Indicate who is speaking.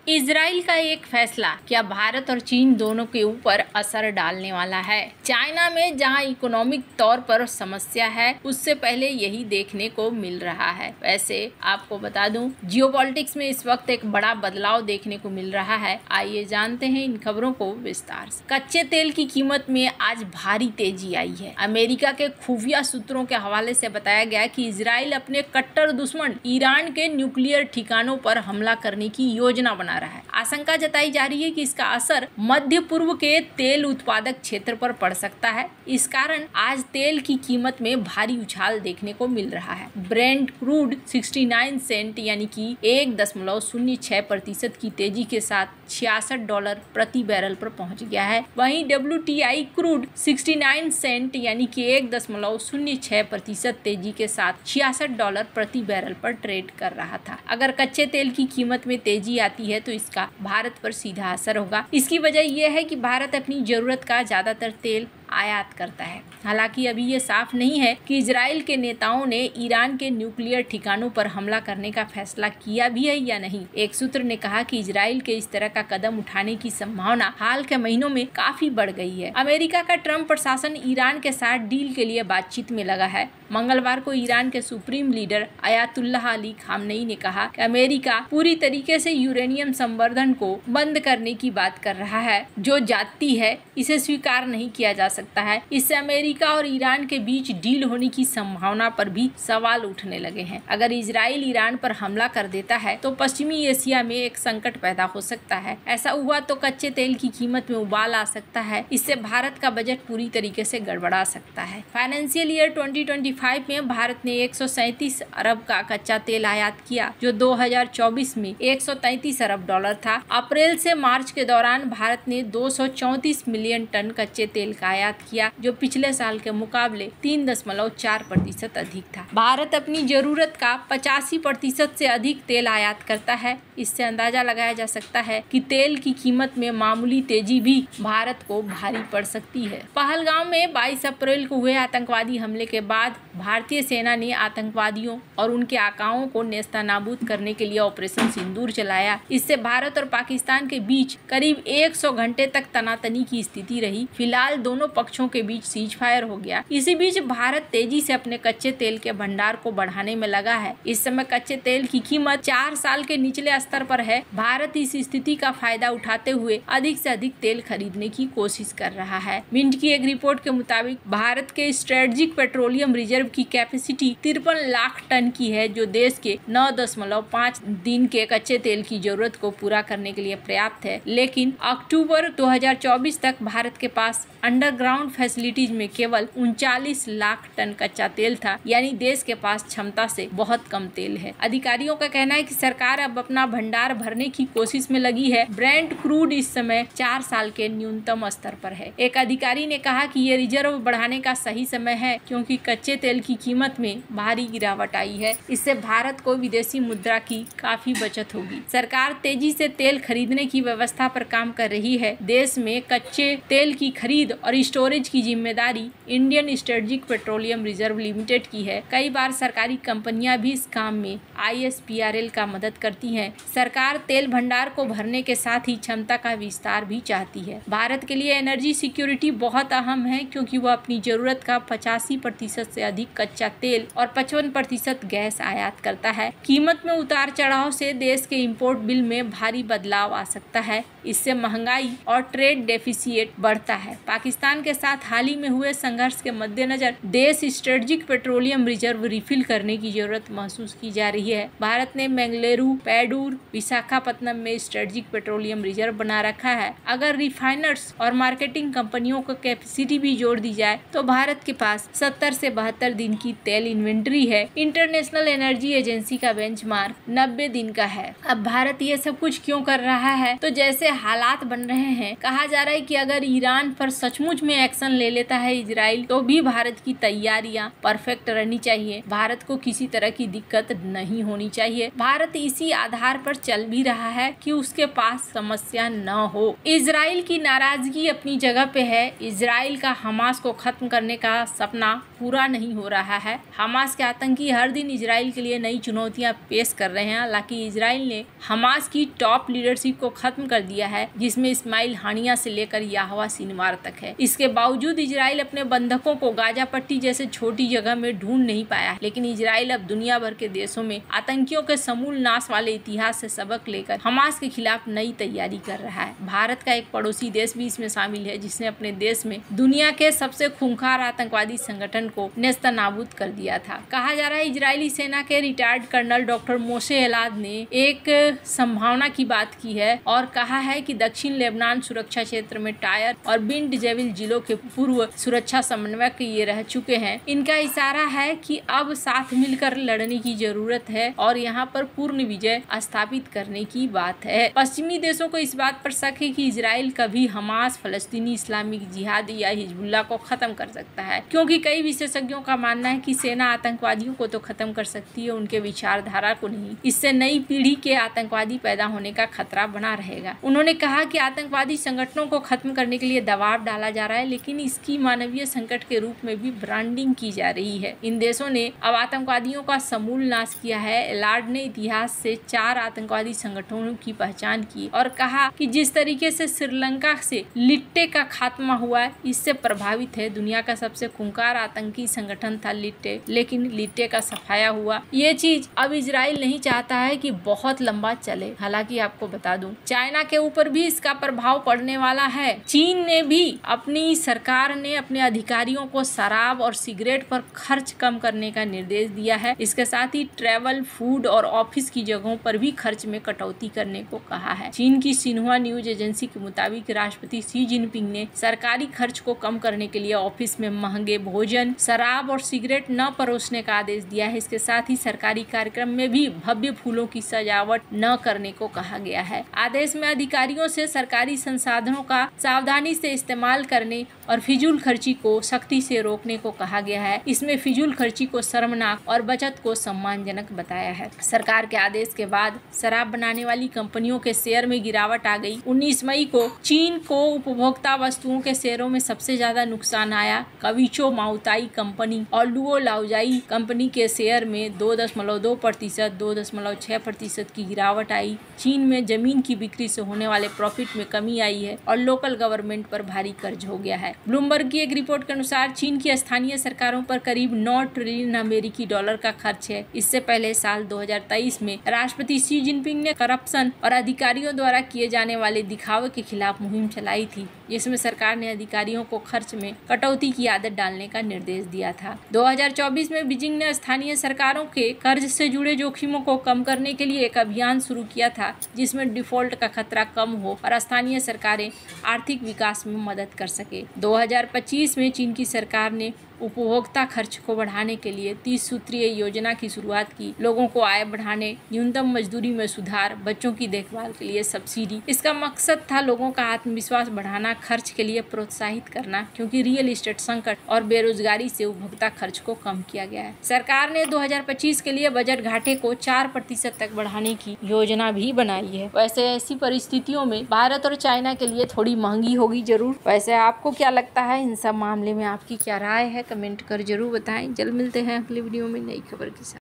Speaker 1: Israel का एक फैसला क्या भारत और चीन दोनों के ऊपर असर डालने वाला है। चाइना में जहां इकोनॉमिक तौर पर समस्या है, उससे पहले यही देखने को मिल रहा है। वैसे आपको बता दूं, जियोपॉलिटिक्स में इस वक्त एक बड़ा बदलाव देखने को मिल रहा है। आइए जानते हैं इन खबरों को विस्तार से। कच्चे तेल की कीमत में आज भारी तेजी आई है। अमेरिका के खुफिया सूत्रों के हवाले से बताया गया कि इजराइल अपने कट्टर दुश्मन ईरान के न्यूक्लियर ठिकानों पर हमला करने की योजना बना रहा है। आशंका जताई जा रही है कि इसका असर मध्य पूर्व के तेल उत्पादक क्षेत्र पर पड़ सकता है। इस कारण आज तेल की कीमत में भारी उछाल देखने को मिल रहा है। ब्रेंट क्रूड 69 सेंट यानी कि 1.06% की तेजी के साथ $66 प्रति बैरल पर पहुंच गया है। वहीं WTI क्रूड 69 सेंट यानी कि 1.06% तेजी के साथ $66 प्रति बैरल पर ट्रेड कर रहा था। अगर कच्चे तेल की कीमत में तेजी आती है तो इसका भारत पर सीधा असर होगा। इसकी वजह यह है कि भारत अपनी जरूरत का ज्यादातर तेल आयात करता है। हालांकि अभी ये साफ नहीं है कि इजराइल के नेताओं ने ईरान के न्यूक्लियर ठिकानों पर हमला करने का फैसला किया भी है या नहीं। एक सूत्र ने कहा कि इजराइल के इस तरह का कदम उठाने की संभावना हाल के महीनों में काफी बढ़ गई है। अमेरिका का ट्रम्प प्रशासन ईरान के साथ डील के लिए बातचीत में लगा है। मंगलवार को ईरान के supreme leader Ayatollah Ali Khamenei ने कहा कि अमेरिका पूरी तरीके से यूरेनियम संवर्धन को बंद करने की बात कर रहा है, जो जाती है इसे स्वीकार नहीं किया जा सकता है। इससे अमेरिका और ईरान के बीच डील होने की संभावना पर भी सवाल उठने लगे हैं। अगर इजराइल ईरान पर हमला कर देता है तो पश्चिमी एशिया में एक संकट पैदा हो सकता है। ऐसा हुआ तो कच्चे तेल की कीमत में उबाल आ सकता है। इससे भारत का बजट पूरी तरीके से गड़बड़ा सकता है। फाइनेंशियल ईयर 2025 में भारत ने 137 अरब का कच्चा तेल आयात किया, जो 2024 में 133 अरब डॉलर था। अप्रैल से मार्च के दौरान भारत ने 234 मिलियन टन कच्चे तेल का आयात किया, जो पिछले साल के मुकाबले 3.4% अधिक था। भारत अपनी जरूरत का 85% से अधिक तेल आयात करता है। इससे अंदाजा लगाया जा सकता है कि तेल की कीमत में मामूली तेजी भी भारत को भारी पड़ सकती है। पहलगाम में 22 अप्रैल को हुए आतंकवादी हमले के बाद भारतीय सेना ने आतंकवादियों और उनके आकाओं को नेस्तनाबूद करने के लिए ऑपरेशन सिंदूर चलाया। इससे भारत और पाकिस्तान के बीच करीब 100 घंटे तक तनातनी की स्थिति रही। फिलहाल दोनों पक्षों के बीच सीज फायर हो गया। इसी बीच भारत तेजी से अपने कच्चे तेल के भंडार को बढ़ाने में लगा है। इस समय कच्चे तेल की कीमत 4 साल के निचले स्तर पर है। भारत इस स्थिति का फायदा उठाते हुए अधिक से अधिक तेल खरीदने की कोशिश कर रहा है। मिंट की एक रिपोर्ट के मुताबिक भारत के स्ट्रेटेजिक पेट्रोलियम रिजर्व की कैपेसिटी 53 लाख टन की है, जो देश के 9.5 दिन के कच्चे तेल की जरूरत को पूरा करने के लिए पर्याप्त है। लेकिन अक्टूबर 2024 तक भारत के पास अंडरग्राउंड फैसिलिटीज में केवल 39 लाख टन कच्चा तेल था, यानी देश के पास क्षमता से बहुत कम तेल है। अधिकारियों का कहना है कि सरकार अब अपना भंडार भरने की कोशिश में लगी है। ब्रेंट क्रूड इस समय 4 साल के न्यूनतम स्तर पर है। एक अधिकारी ने कहा कि ये रिजर्व बढ़ाने का सही समय है, क्योंकि कच्चे तेल की कीमत में भारी गिरावट आई है। इससे भारत को विदेशी मुद्रा की काफी बचत होगी। सरकार तेजी से तेल खरीदने की व्यवस्था पर काम कर रही है। देश में कच्चे तेल की खरीद और स्टोरेज की जिम्मेदारी Indian strategic petroleum reserve limited की है। कई बार सरकारी कंपनियां भी इस काम में ISPRL का मदद करती हैं। सरकार तेल भंडार को भरने के साथ ही क्षमता का विस्तार भी चाहती है। भारत के लिए एनर्जी सिक्योरिटी बहुत अहम है, क्योंकि वह अपनी जरूरत का 85% से अधिक कच्चा तेल और 55% गैस आयात करता है। कीमत में उतार चढ़ाव से देश के इम्पोर्ट बिल में भारी बदलाव आ सकता है। इससे महंगाई और ट्रेड डेफिसिट बढ़ता है। पाकिस्तान के साथ हाल ही में हुए संघर्ष के मद्देनजर देश स्ट्रेटेजिक पेट्रोलियम रिजर्व रिफिल करने की जरूरत महसूस की जा रही है। भारत ने मंगलुरु, पैडूर, विशाखापत्तनम में स्ट्रेटेजिक पेट्रोलियम रिजर्व बना रखा है। अगर रिफाइनर्स और मार्केटिंग कंपनियों को कैपेसिटी भी जोड़ दी जाए तो भारत के पास 70 से 72 दिन की तेल इन्वेंट्री है। इंटरनेशनल एनर्जी एजेंसी का बेंचमार्क 90 दिन का है। अब भारत ये सब कुछ क्यों कर रहा है? तो जैसे हालात बन रहे हैं, कहा जा रहा है कि अगर ईरान पर सचमुच में एक्शन ले लेता है इजराइल, तो भी भारत की तैयारियां परफेक्ट रहनी चाहिए। भारत को किसी तरह की दिक्कत नहीं होनी चाहिए। भारत इसी आधार पर चल भी रहा है कि उसके पास समस्या न हो। इजराइल की नाराजगी अपनी जगह पे है। इजराइल का हमास को खत्म करने का सपना पूरा नहीं हो रहा है। हमास के आतंकी हर दिन इजराइल के लिए नई चुनौतियां पेश कर रहे हैं। हालांकि इजराइल ने हमास की टॉप लीडरशिप को खत्म कर दिया है, जिसमें इस्माइल हानिया से लेकर याहवा सिनवार तक है। इसके बावजूद इजराइल अपने बंधकों को गाजा पट्टी जैसे छोटी जगह में ढूंढ नहीं पाया। लेकिन इजराइल अब दुनिया भर के देशों में आतंकियों के समूल नाश वाले इतिहास से सबक लेकर हमास के खिलाफ नई तैयारी कर रहा है। भारत का एक पड़ोसी देश भी इसमें शामिल है, जिसने अपने देश में दुनिया के सबसे खूंखार आतंकवादी संगठन को नेस्तनाबूद कर दिया था। कहा जा रहा है इजरायली सेना के रिटायर्ड कर्नल डॉक्टर मोशे एलाद ने एक संभावना की बात की है और कहा है कि दक्षिण लेबनान सुरक्षा क्षेत्र में टायर और बिंट जेविल जिलों के पूर्व सुरक्षा समन्वयक ये रह चुके हैं। इनका इशारा है कि अब साथ मिलकर लड़ने की जरूरत है और यहाँ पर पूर्ण विजय स्थापित करने की बात है। पश्चिमी देशों को इस बात पर शक है कि इजराइल कभी हमास, फलस्तीनी इस्लामिक जिहाद या हिजबुल्लाह को खत्म कर सकता है, क्योंकि कई विशेषज्ञों का मानना है कि सेना आतंकवादियों को तो खत्म कर सकती है, उनके विचारधारा को नहीं। इससे नई पीढ़ी के आतंकवादी पैदा होने का खतरा बना रहेगा। उन्होंने कहा कि आतंकवादी संगठनों को खत्म करने के लिए दबाव डाला जा रहा है, लेकिन इसकी मानवीय संकट के रूप में भी ब्रांडिंग की जा रही है। इन देशों ने अब आतंकवादियों का समूल नाश किया है। एलार्ड ने इतिहास से 4 आतंकवादी संगठनों की पहचान की और कहा कि जिस तरीके से श्रीलंका से लिट्टे का खात्मा हुआ है, इससे प्रभावित है। दुनिया का सबसे खूंखार आतंकी संगठन था लिट्टे, लेकिन लिट्टे का सफाया हुआ। ये चीज अब इजराइल नहीं चाहता है कि बहुत लंबा चले। हालांकि आपको बता दूं, चाइना के ऊपर भी इसका प्रभाव पड़ने वाला है। चीन ने भी अपनी सरकार ने अपने अधिकारियों को शराब और सिगरेट पर खर्च कम करने का निर्देश दिया है। इसके साथ ही ट्रैवल, फूड और ऑफिस की जगहों पर भी खर्च में कटौती करने को कहा है। चीन की सिन्हुआ न्यूज एजेंसी के मुताबिक राष्ट्रपति शी जिनपिंग ने सरकारी खर्च को कम करने के लिए ऑफिस में महंगे भोजन, शराब और सिगरेट न परोसने का आदेश दिया है। इसके साथ ही सरकारी कार्यक्रम में भी भव्य फूलों की सजावट न करने को कहा गया है। आदेश में अधिकारियों से सरकारी संसाधनों का सावधानी से इस्तेमाल करने और फिजूल खर्ची को सख्ती से रोकने को कहा गया है। इसमें फिजूल खर्ची को शर्मनाक और बचत को सम्मानजनक बताया है। सरकार के आदेश के बाद शराब बनाने वाली कंपनियों के शेयर में गिरावट आ गई। 19 मई को चीन को उपभोक्ता वस्तुओं के शेयरों में सबसे ज्यादा नुकसान आया। कविचो माउताई कंपनी और लुओ लाओजाई कंपनी के शेयर में 2.2%, 2.6% की गिरावट आई। चीन में जमीन की बिक्री से होने वाले प्रॉफिट में कमी आई है और लोकल गवर्नमेंट पर भारी कर्ज हो गया है। ब्लूमबर्ग की एक रिपोर्ट के अनुसार चीन की स्थानीय सरकारों पर करीब 9 ट्रिलियन अमेरिकी डॉलर का खर्च है। इससे पहले साल 2023 में राष्ट्रपति शी जिनपिंग ने करप्शन और अधिकारियों द्वारा किए जाने वाले दिखावे के खिलाफ मुहिम चलाई थी, जिसमें सरकार ने अधिकारियों को खर्च में कटौती की आदत डालने का निर्देश दिया था। 2024 में बीजिंग ने स्थानीय सरकारों के कर्ज से जुड़े जोखिमों को कम करने के लिए एक अभियान शुरू किया था, जिसमें डिफॉल्ट का खतरा कम हो और स्थानीय सरकारें आर्थिक विकास में मदद कर सके। 2025 में चीन की सरकार ने उपभोक्ता खर्च को बढ़ाने के लिए 30 सूत्रीय योजना की शुरुआत की। लोगों को आय बढ़ाने, न्यूनतम मजदूरी में सुधार, बच्चों की देखभाल के लिए सब्सिडी। इसका मकसद था लोगों का आत्मविश्वास बढ़ाना, खर्च के लिए प्रोत्साहित करना, क्योंकि रियल एस्टेट संकट और बेरोजगारी से उपभोक्ता खर्च को कम किया गया है। सरकार ने 2025 के लिए बजट घाटे को 4% तक बढ़ाने की योजना भी बनाई है। वैसे ऐसी परिस्थितियों में भारत और चाइना के लिए थोड़ी महंगी होगी जरूर। वैसे आपको क्या लगता है, इन सब मामले में आपकी क्या राय है, कमेंट कर जरूर बताएं। जल्द मिलते हैं अगली वीडियो में नई खबर के साथ।